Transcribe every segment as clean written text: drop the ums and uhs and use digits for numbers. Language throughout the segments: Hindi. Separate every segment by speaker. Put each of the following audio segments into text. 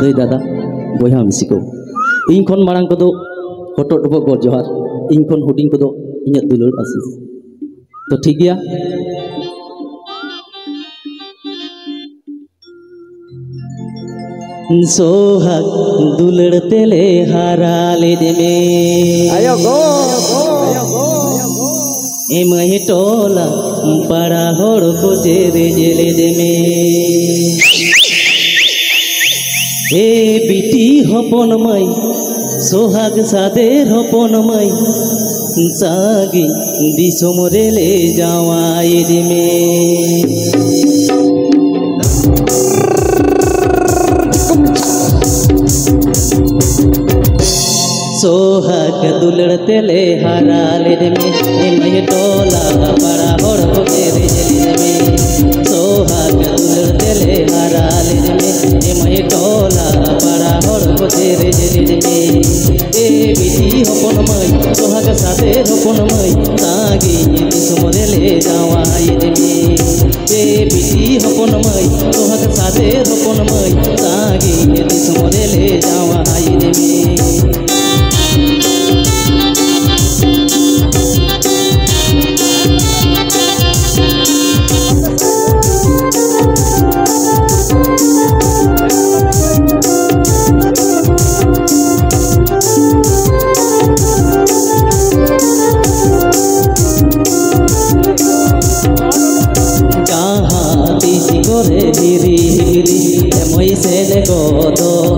Speaker 1: दाई दादा बयहा मिसी को इन खन मारांग को हटो डबो गो जोहार इन खन हुडिंग को इन्या दुलुर आशीष तो ठीक गया सोहाग दुलड़ तेले हारा ले दे में
Speaker 2: आयो गो
Speaker 1: एमहे टोला पाड़ा होड़ को जेरे जेले दे में हे बिटी हपन माई सोहाग सादेर हपन माई सागी दिसम रेले जावाई दे में सोहाग दुलड़ तेले हारा ले दे में एमहे टोला पाड़ा होड़ को जेरे जेले दे में सोहाग दुलड़ तेले हारा ले दे में एमहे टोला पाड़ा होड़ को जेरे जेले दे में ए बिटी हपन माई सोहाग साथे हपन माई तागी दिसम रेले जावाई दे में ए बिटी हपन माई सोहाग साथे हपन माई तागी दिसम रेले जावाई दे में हिरी हिरी एमई से गो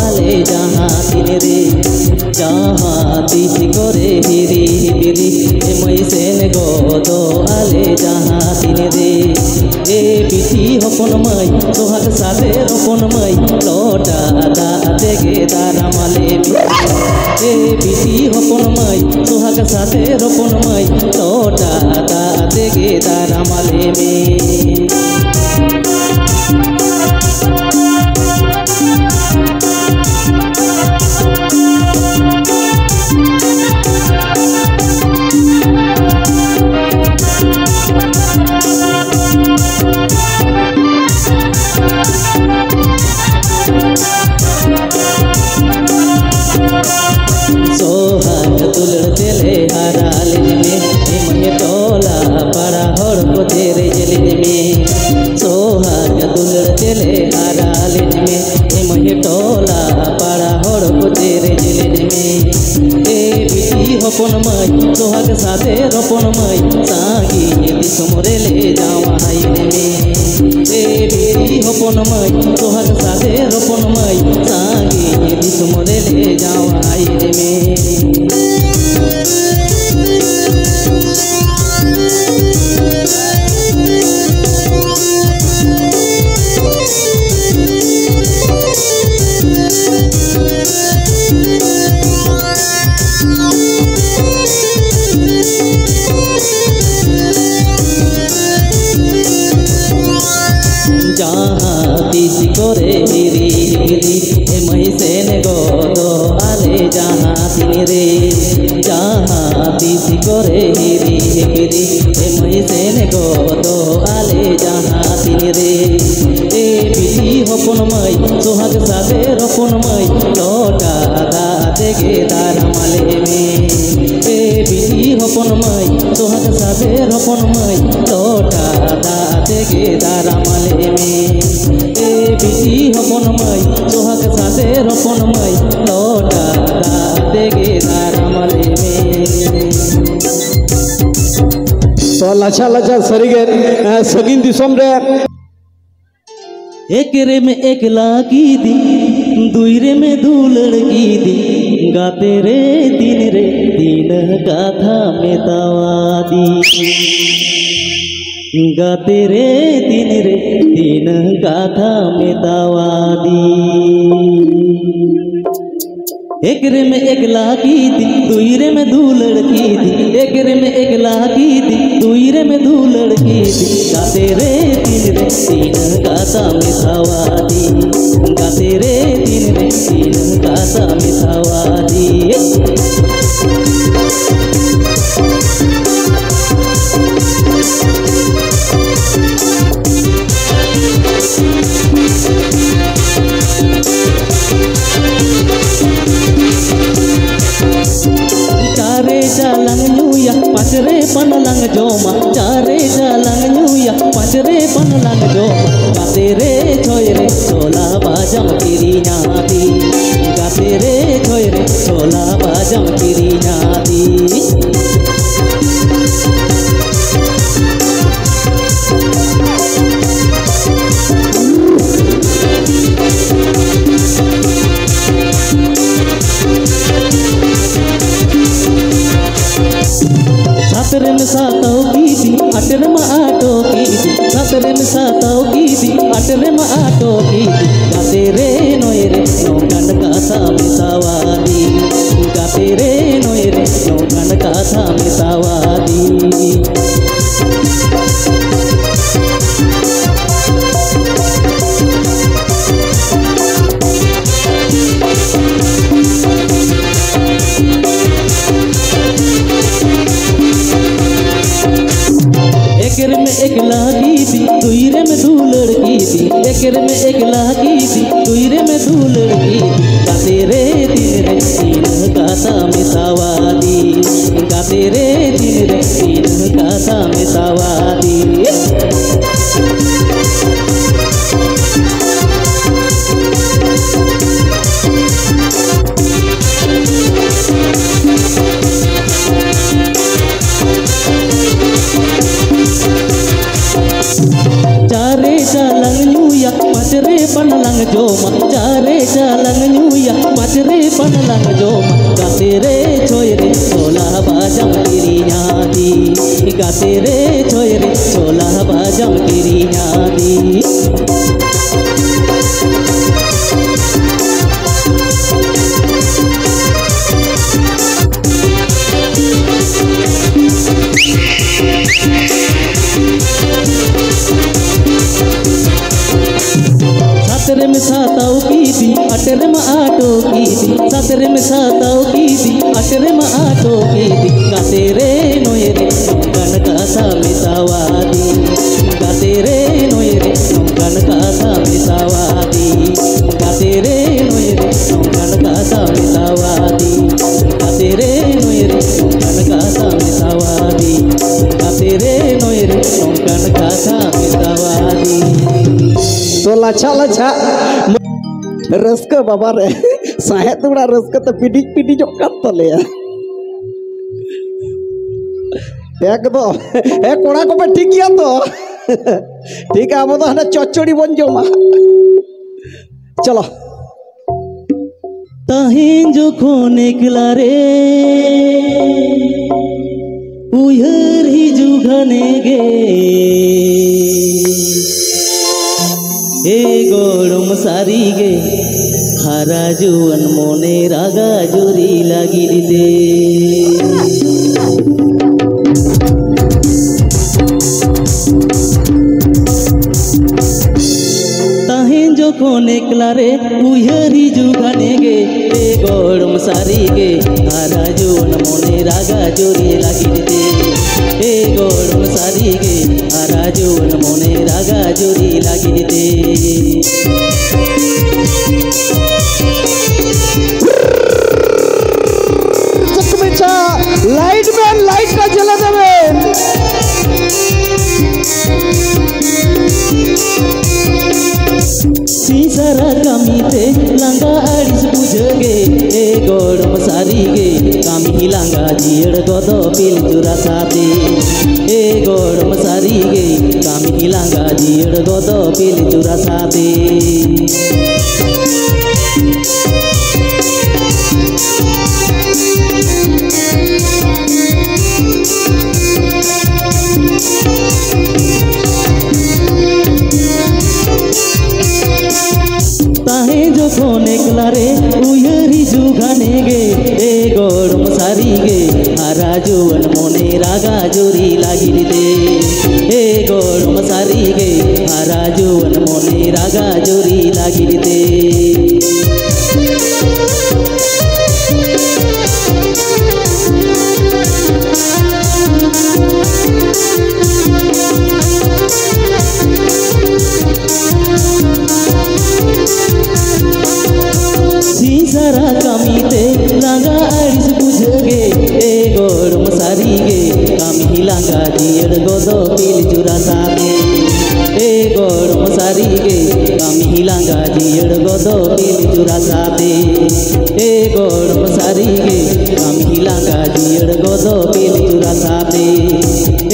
Speaker 1: आले जहाँ तीन रे जहाँ तीसी करे हिरी हिरी एमई से गो आले जहाँ तीन रे ए बिटी हपन माई सोहाग साथे हपन माई लोटा दा देगे दारा माले ए बिटी हपन माई सोहाग साथे हपन माई लोटा दा देगे दारा माले में सोहाग दुलड़ तेले हारा ले में एमहे टोला पाड़ा होड़ को जेरे जेले में सोहाग दुलड़ तेले हारा ले में एमहे टोला पाड़ा होड़ को जेरे जेले में ए बिटी हपन माई सोहाग साथे हपन माई सागी दिसम रेले जावाई में ए बिटी हपन माई सोहाग साथे हपन माई सागी दिसम रेले जावाई में जहाँ तीसी करे हिरी हिरी एमही से गो आले जहाँ तीन रे जहाँ तीसी करे हिरी हिरी एमही से गो आले जहाँ तीन रे ए बिटी हपन माई सोहाग साथे हपन माई लोटा दा देगे दारा माले में ए बिटी हपन माई सोहाग साथे हपन माई लोटा दा देगे दारा माले में ए बिटी हपन माई सोहाग साथे हपन माई लोटा दा देगे दारा माले में
Speaker 2: तो लाचा लाचा सरीगे सगिन दिसम रे
Speaker 1: एक रे में एक लागी दी दुई रे में दुलड़ की दी गाते रे तीन गाथा में तावादी गाते रे तीन गाथा में तावादी एक रे में एक लागी दी दुई रे में दुलड़ की दी एक रे में एक लागी दी दुई रे में दुलड़ की दी गाते रे तीन गाथा में तावादी गाते रे तीन गाथा में तावादी पनलांग जोमा चारे जालांग नुया पाचरे पनलांग जोमा गाते रे छोय रे छोला बाजम किरी नाती गाते रे छोय रे छोला बाजम किरी नाती सातरे में साताओ कीदी अटरे में आटो कीदी सातरे में साताओ कीदी अटरे में आटो कीदी गाते रे नोय रे नौगन काथा मिसावादी गाते रे नोय रे नौगन काथा मिसावादी एकरे में एक लागी थी तुइरे में दू लड़की थी एकरे में एक लागी थी तुइरे में दू लड़की थी गाते रे दिन रे तीन काथा मिसावादी गाते रे दिन रे तीन काथा मिसावादी चारे जालंग नुया पाचरे पनलांग जोमा चारे जालंग नुया पाचरे पनलांग जोमा गाते रे छोय रे छोला बाजम किरी नाती गाते रे छोय रे छोला बाजम किरी नाती सातरे में साताओ कीदी अटरे में आटो कीदी सातरे में साताओ कीदी अटरे में आटो कीदी गाते रे नोय रे नौगन काथा मिसावादी गाते रे नोय रे नौगन काथा मिसावादी गाते रे नोय रे नौगन काथा मिसावादी गाते रे नोय रे नौगन काथा मिसावादी गाते रे नोय रे नौगन काथा मिसावादी
Speaker 2: तो लच्छा लच्छा रस्का बाबा रे साहेब तुड़ा रस्का तो पिडिक पिडिक जोकत तले एक दो ए कोड़ा को पे ठीक गया तो ठीक है अब तो हने चौचड़ी बन जोमा चलो
Speaker 1: ताहिं जो खोने किला रे उयर ही जुघने गे ए गोड़म सारी गे हारा जुवन मोने रागा जोरी लागी दे ताहें जो खोने कला रे उयरी जुगाने गे ए गोड़म सारी गे हारा जुवन मोने रागा जोरी लागी दे ए गोड़म सारी गे हारा जुवन मोने रागा जोरी लागी दे
Speaker 2: लाइट में लाइट का जला देवे
Speaker 1: सीसरा कमीते लंगा अड़िस बुझगे ए गोड़म सारी गे कामी लंगा जियड़ गोदो पिल चुरा साथे ए गोड़म सारी गे कामी लंगा जियड़ गोदो पिल चुरा साथे ताहें जो खोने कला रे उयरी जुगाने गे ए गोड़म सारी गे हारा जुवन मोने रागा जोरी लागी दे ए गोड़म सारी गे हारा जुवन मोने रागा जोरी लागी दे सीसरा कमीते लगा अड़िस बुझगे ए गोड़म सारी गे कामी langa jier godo pil jura sate e gorom sari ge kami langa jier godo pil jura sate e gorom sari ge kami langa jier godo pil jura sate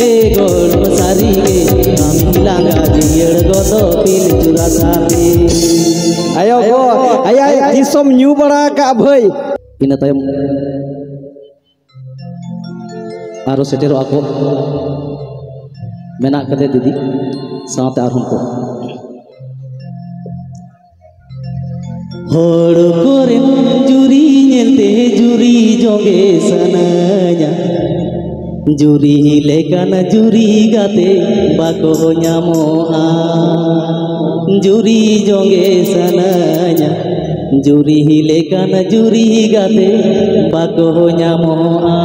Speaker 1: e gorom sari ge kami langa jier godo pil jura sate
Speaker 2: ayo go ayai disom nyu bara ka bhai
Speaker 1: ina tayam aro setero ako menak kate didi saate arhum ko hor koren juri nyelte juri joge sananya juri lekan juri gate bako nyamoa juri joge sananya juri lekan juri gate bako nyamoa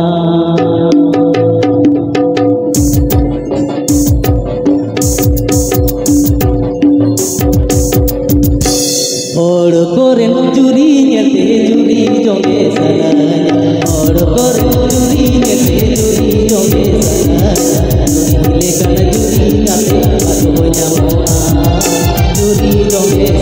Speaker 1: hor koren juri nyelte juri joge sananya hor koren juri nyelte juri joge sananya juri lekan juri gate bako nyamoa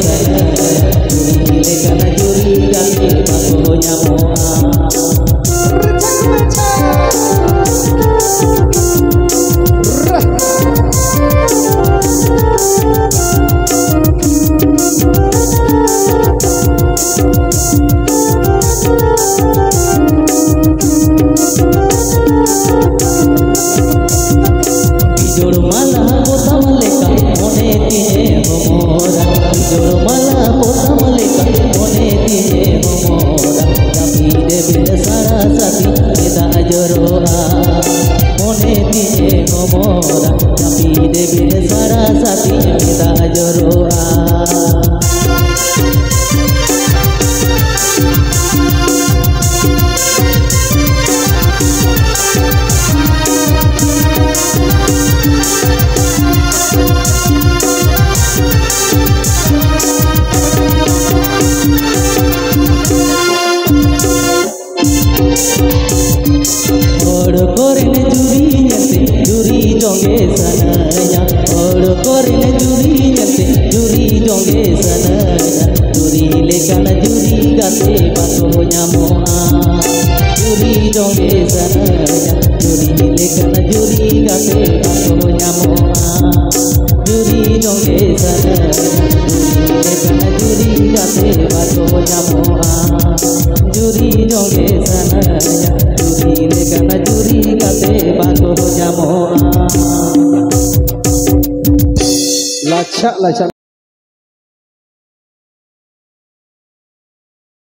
Speaker 1: juri joge sananya juri lekan juri gate bako nyamoa
Speaker 2: Lacak